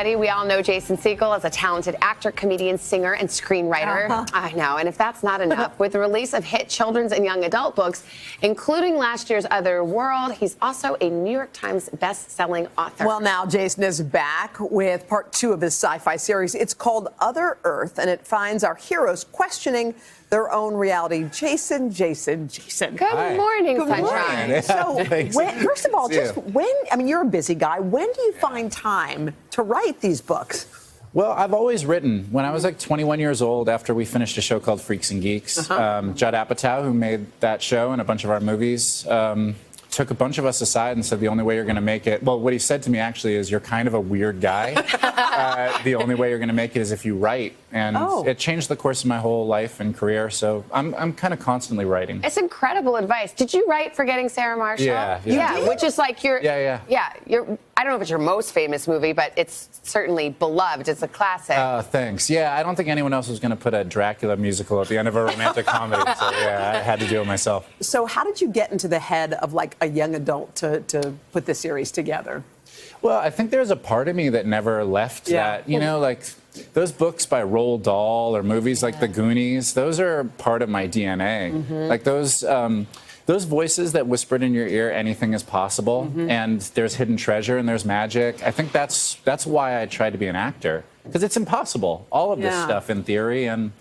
We all know Jason Segel as a talented actor, comedian, singer, and screenwriter. I know, and if that's not enough, with the release of hit children's and young adult books, including last year's Otherworld, he's also a New York Times best-selling author. Well, now Jason is back with part 2 of his sci-fi series. It's called OtherEarth, and it finds our heroes questioning their own reality. Jason. Good morning, Sunshine. So, first of all, you're a busy guy. When do you find time to write these books? Well, I've always written. When I was like 21 years old, after we finished a show called Freaks and Geeks, Judd Apatow, who made that show and a bunch of our movies, took a bunch of us aside and said, the only way you're going to make it, well, what he said to me actually is, you're kind of a weird guy. The only way you're going to make it is if you write. And it changed the course of my whole life and career. So I'm kind of constantly writing. It's incredible advice. Did you write Forgetting Sarah Marshall? Yeah, which is like your, I don't know if it's your most famous movie, but it's certainly beloved. It's a classic. Thanks. Yeah, I don't think anyone else was going to put a Dracula musical at the end of a romantic comedy. So yeah, I had to do it myself. So how did you get into the head of like a young adult to put this series together? Well, I think there's a part of me that never left that, you know, like those books by Roald Dahl or movies like The Goonies, those are part of my DNA. Like those voices that whispered in your ear, anything is possible, and there's hidden treasure and there's magic. I think that's why I tried to be an actor, because it's impossible, all of this stuff in theory, and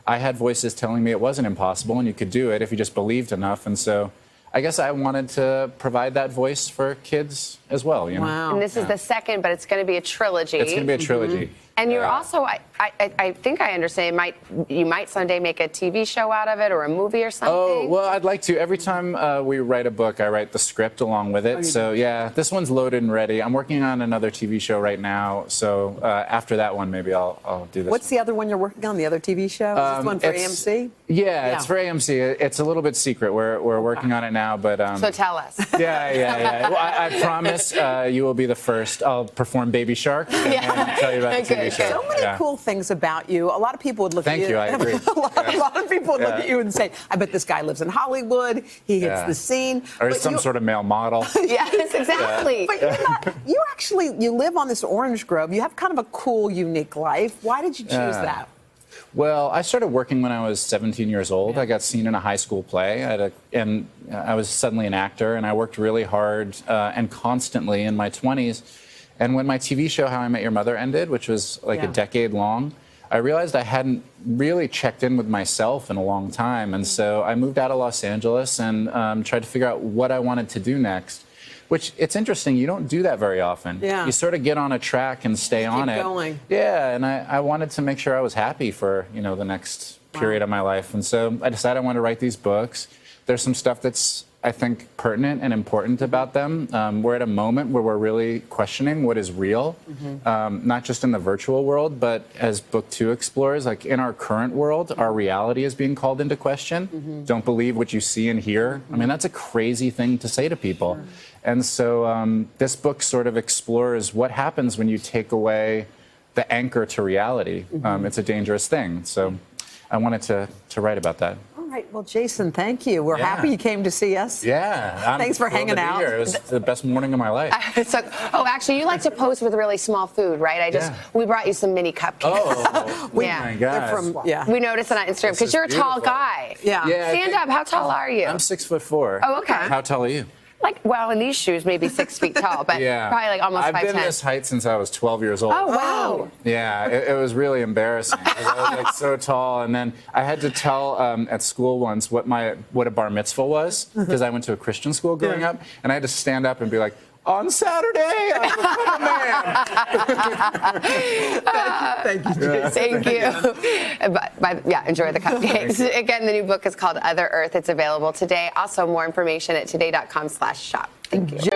I had voices telling me it wasn't impossible and you could do it if you just believed enough, and so I guess I wanted to provide that voice for kids as well, you know? Wow. And this is the second, but it's going to be a trilogy. It's going to be a trilogy. And you're also, I think I understand, you might someday make a TV show out of it or a movie or something. Oh, well, I'd like to. Every time we write a book, I write the script along with it. So, yeah, this one's loaded and ready. I'm working on another TV show right now. So after that one, maybe I'll do this. What's the other one you're working on, the other TV show? Is this one for AMC? Yeah, it's for AMC. It's a little bit secret. We're working on it now, but... so tell us. Yeah. Well, I promise you will be the first. I'll perform Baby Shark and tell you about the TV show. So many cool things about you. A lot of people would look at you. Thank you, I agree. a lot of people would look at you and say, I bet this guy lives in Hollywood. He hits the scene. Or some sort of male model. Yes, exactly. But you're not, you live on this orange grove. You have kind of a cool, unique life. Why did you choose that? Well, I started working when I was 17 years old. I got seen in a high school play, and I was suddenly an actor, and I worked really hard and constantly in my 20s. And when my TV show, How I Met Your Mother, ended, which was like a decade long, I realized I hadn't really checked in with myself in a long time. And so I moved out of Los Angeles and tried to figure out what I wanted to do next. Which, it's interesting, you don't do that very often. You sort of get on a track and stay on it. Keep going. Yeah, and I wanted to make sure I was happy for, you know, the next period of my life. And so I decided I wanted to write these books. There's some stuff that's, I think, pertinent and important about them. We're at a moment where we're really questioning what is real, not just in the virtual world, but as book 2 explores, like in our current world, our reality is being called into question. Don't believe what you see and hear. I mean, that's a crazy thing to say to people. And so this book sort of explores what happens when you take away the anchor to reality. It's a dangerous thing. So I wanted to write about that. All right. Well, Jason, thank you. We're happy you came to see us. Yeah. Thanks for hanging out. It was the best morning of my life. Actually, you like to pose with really small food, right? We brought you some mini cupcakes. Oh my God. We noticed it on Instagram because you're a tall guy. Stand up. How tall are you? I'm 6'4". Oh, okay. How tall are you? Like, well, in these shoes, maybe 6 feet tall, but probably like almost 5'10". I've been this height since I was 12 years old. Oh, wow. Yeah, it was really embarrassing. I was like so tall, and then I had to tell at school once what a bar mitzvah was, because I went to a Christian school growing up, and I had to stand up and be like, on Saturday, I become a man. Thank you, Jason. Thank you. Enjoy the cupcakes. Again, the new book is called OtherEarth. It's available today. Also, more information at today.com/shop. Thank you.